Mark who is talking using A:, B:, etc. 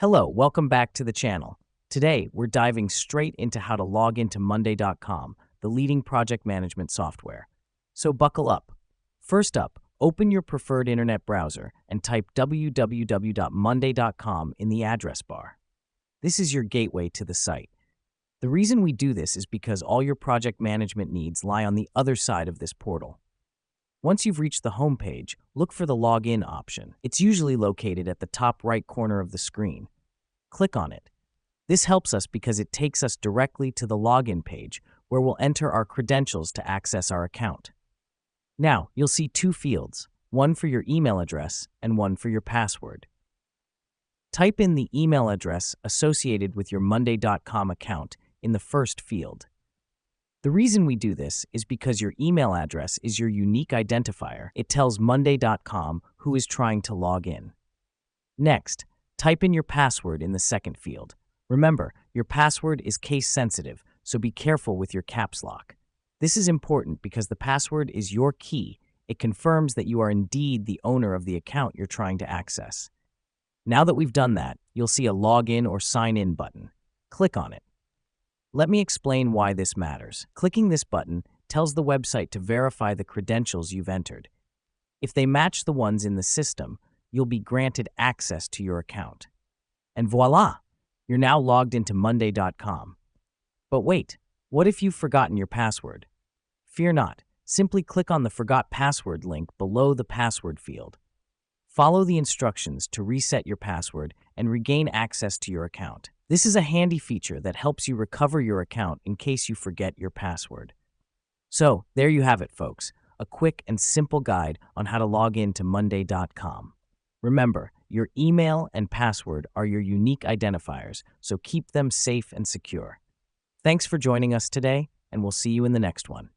A: Hello, welcome back to the channel. Today, we're diving straight into how to log into Monday.com, the leading project management software. So buckle up. First up, open your preferred internet browser and type www.monday.com in the address bar. This is your gateway to the site. The reason we do this is because all your project management needs lie on the other side of this portal. Once you've reached the home page, look for the Login option. It's usually located at the top right corner of the screen. Click on it. This helps us because it takes us directly to the login page where we'll enter our credentials to access our account. Now, you'll see two fields, one for your email address and one for your password. Type in the email address associated with your Monday.com account in the first field. The reason we do this is because your email address is your unique identifier. It tells Monday.com who is trying to log in. Next, type in your password in the second field. Remember, your password is case sensitive, so be careful with your caps lock. This is important because the password is your key. It confirms that you are indeed the owner of the account you're trying to access. Now that we've done that, you'll see a login or sign in button. Click on it. Let me explain why this matters. Clicking this button tells the website to verify the credentials you've entered. If they match the ones in the system, you'll be granted access to your account. And voila! You're now logged into Monday.com. But wait, what if you've forgotten your password? Fear not. Simply click on the Forgot Password link below the password field. Follow the instructions to reset your password and regain access to your account. This is a handy feature that helps you recover your account in case you forget your password. So, there you have it, folks. A quick and simple guide on how to log into Monday.com. Remember, your email and password are your unique identifiers, so keep them safe and secure. Thanks for joining us today, and we'll see you in the next one.